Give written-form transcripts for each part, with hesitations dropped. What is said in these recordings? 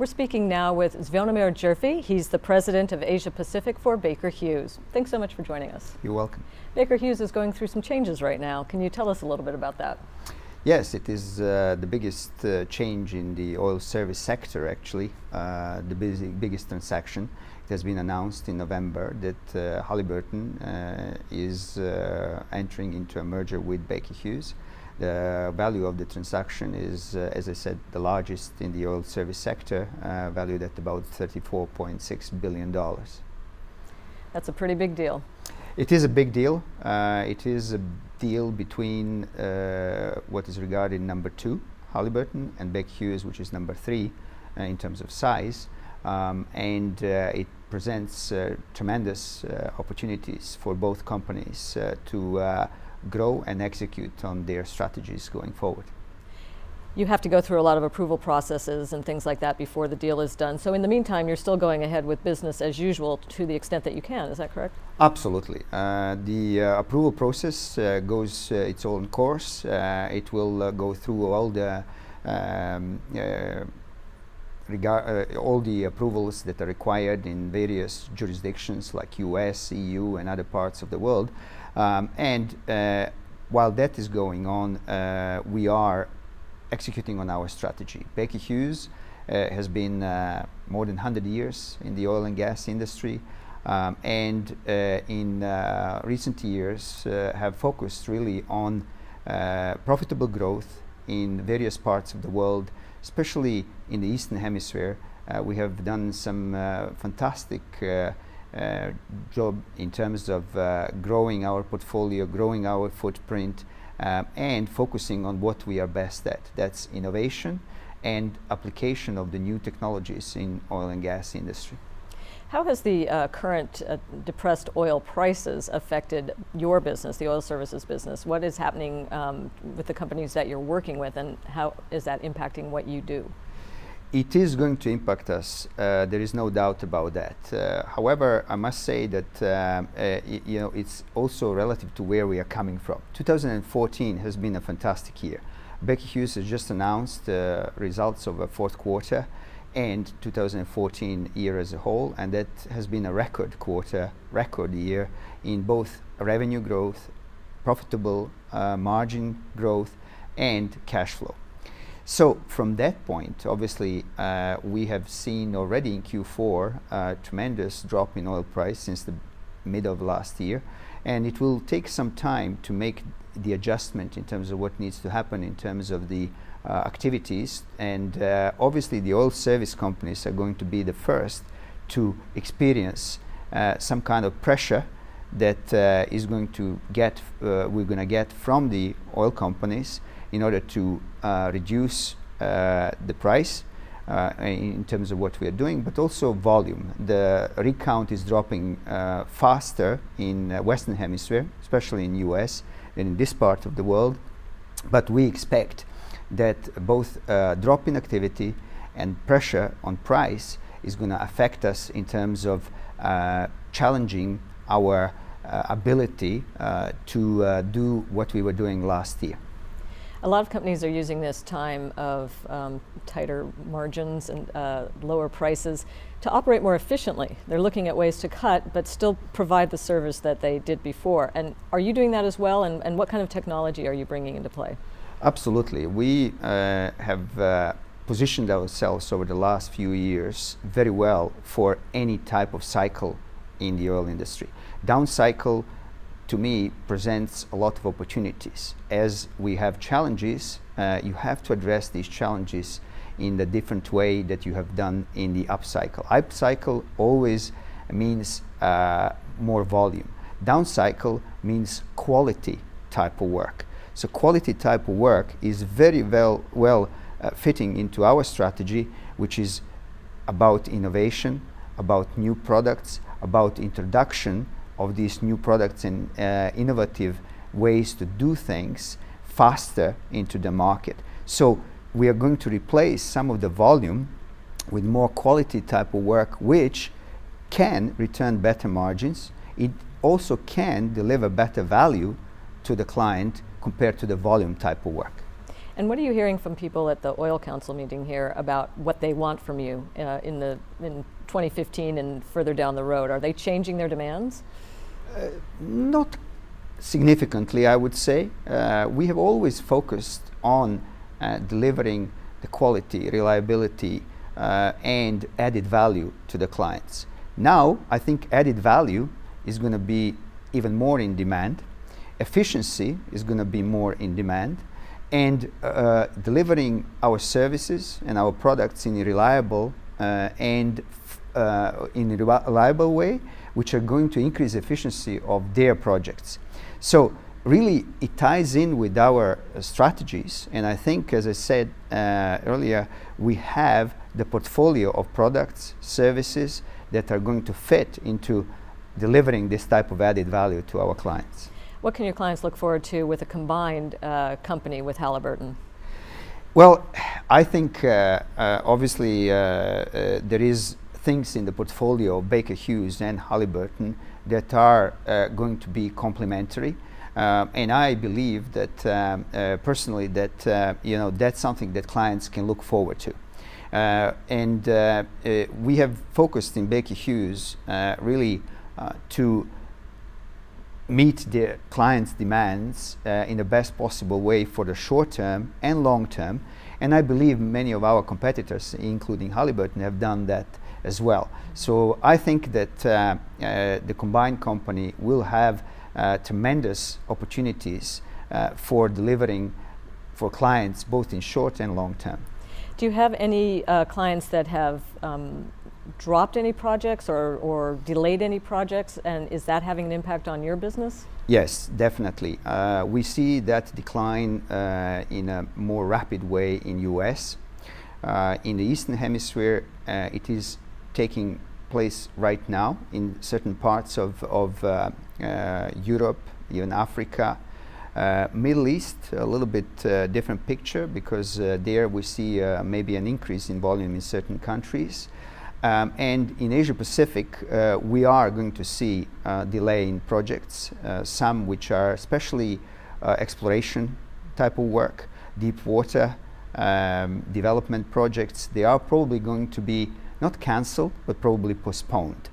We're speaking now with Zvonimir Djefi. He's the president of Asia Pacific for Baker Hughes. Thanks so much for joining us. You're welcome. Baker Hughes is going through some changes right now. Can you tell us a little bit about that? Yes, it is the biggest change in the oil service sector, actually, the biggest transaction. It has been announced in November that Halliburton is entering into a merger with Baker Hughes. The value of the transaction is, as I said, the largest in the oil service sector, valued at about $34.6 billion. That's a pretty big deal. It is a big deal. It is a deal between what is regarded number 2, Halliburton, and Baker Hughes, which is number 3 in terms of size. And it presents tremendous opportunities for both companies to grow and execute on their strategies going forward. You have to go through a lot of approval processes and things like that before the deal is done. So in the meantime, you're still going ahead with business as usual to the extent that you can. Is that correct? Absolutely. The approval process goes its own course. It will go through all the all the approvals that are required in various jurisdictions like US, EU, and other parts of the world. While that is going on, we are executing on our strategy. Baker Hughes has been more than 100 years in the oil and gas industry, and in recent years have focused really on profitable growth in various parts of the world, especially in the Eastern Hemisphere. We have done some fantastic job in terms of growing our portfolio, growing our footprint, and focusing on what we are best at. That's innovation and application of the new technologies in oil and gas industry. How has the current depressed oil prices affected your business, the oil services business? What is happening with the companies that you're working with, and how is that impacting what you do? It is going to impact us. There is no doubt about that. However, I must say that it's also relative to where we are coming from. 2014 has been a fantastic year. Baker Hughes has just announced results of a fourth quarter and 2014 year as a whole, and that has been a record quarter, record year in both revenue growth, profitable margin growth, and cash flow. So from that point, obviously, we have seen already in Q4 a tremendous drop in oil price since the mid of last year, and it will take some time to make the adjustment in terms of what needs to happen in terms of the activities. And obviously the oil service companies are going to be the first to experience some kind of pressure that is going to get we're going to get from the oil companies in order to reduce the price in terms of what we are doing, but also volume. The rig count is dropping faster in Western Hemisphere, especially in US, than in this part of the world. But we expect that both drop in activity and pressure on price is going to affect us in terms of challenging our ability to do what we were doing last year. A lot of companies are using this time of tighter margins and lower prices to operate more efficiently. They're looking at ways to cut but still provide the service that they did before. And are you doing that as well? And what kind of technology are you bringing into play? Absolutely. We have positioned ourselves over the last few years very well for any type of cycle in the oil industry. Down cycle, to me, presents a lot of opportunities. As we have challenges, you have to address these challenges in the different way that you have done in the upcycle. Upcycle always means more volume. Down cycle means quality type of work. So quality type of work is very well fitting into our strategy, which is about innovation, about new products, about introduction of these new products and innovative ways to do things faster into the market. So we are going to replace some of the volume with more quality type of work, which can return better margins. It also can deliver better value to the client compared to the volume type of work. And what are you hearing from people at the Oil Council meeting here about what they want from you in 2015 and further down the road? Are they changing their demands? Not significantly, I would say. We have always focused on delivering the quality, reliability, and added value to the clients. Now, I think added value is going to be even more in demand. Efficiency is going to be more in demand. And delivering our services and our products in a reliable reliable way, which are going to increase efficiency of their projects. So really, it ties in with our strategies. And I think, as I said earlier, we have the portfolio of products, services that are going to fit into delivering this type of added value to our clients. What can your clients look forward to with a combined company with Halliburton? Well, I think obviously there is things in the portfolio of Baker Hughes and Halliburton that are going to be complementary. And I believe that personally that that's something that clients can look forward to. And we have focused in Baker Hughes really to meet the clients' demands in the best possible way for the short term and long term. And I believe many of our competitors, including Halliburton, have done that as well. So I think that the combined company will have tremendous opportunities for delivering for clients both in short and long term. Do you have any clients that have dropped any projects or delayed any projects, and is that having an impact on your business? Yes, definitely. We see that decline in a more rapid way in US. In the Eastern Hemisphere, it is taking place right now in certain parts of Europe, even Africa. Middle East, a little bit different picture, because there we see maybe an increase in volume in certain countries. And in Asia Pacific, we are going to see delay in projects, some which are especially exploration type of work, deep water development projects. They are probably going to be not cancelled, but probably postponed.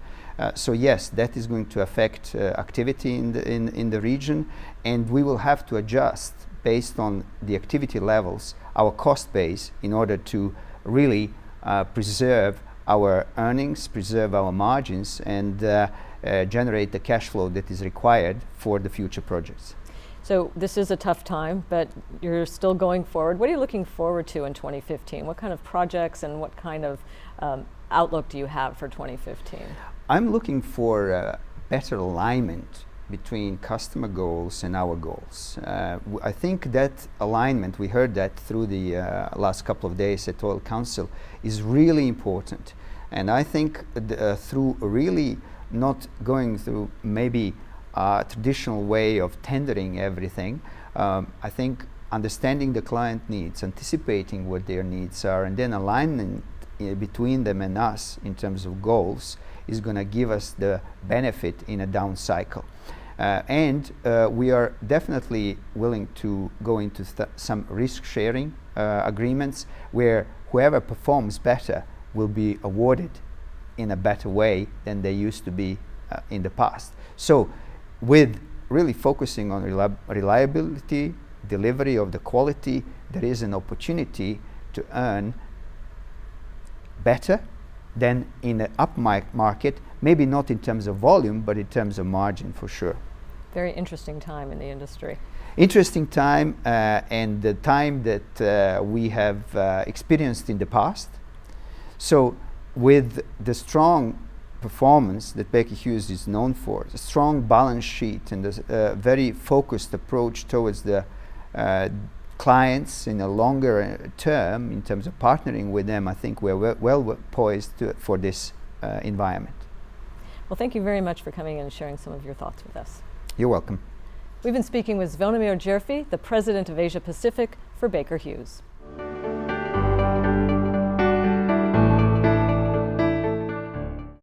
So yes, that is going to affect activity in the region, and we will have to adjust based on the activity levels, our cost base, in order to really preserve our earnings, preserve our margins, and generate the cash flow that is required for the future projects. So this is a tough time, but you're still going forward. What are you looking forward to in 2015? What kind of projects and what kind of outlook do you have for 2015? I'm looking for better alignment between customer goals and our goals. I think that alignment, we heard that through the last couple of days at Oil Council, is really important. And I think through really not going through maybe a traditional way of tendering everything, I think understanding the client needs, anticipating what their needs are, and then aligning between them and us in terms of goals is going to give us the benefit in a down cycle. And we are definitely willing to go into some risk-sharing agreements where whoever performs better will be awarded in a better way than they used to be in the past. So with really focusing on reliability, delivery of the quality, there is an opportunity to earn better than in the up market, maybe not in terms of volume, but in terms of margin for sure. Very interesting time in the industry. Interesting time, and the time that we have experienced in the past. So with the strong performance that Baker Hughes is known for, the strong balance sheet and the very focused approach towards the clients in a longer term in terms of partnering with them, I think we're well poised for this environment. Well, thank you very much for coming in and sharing some of your thoughts with us. You're welcome. We've been speaking with Zvonimir Djefi, the President of Asia Pacific for Baker Hughes.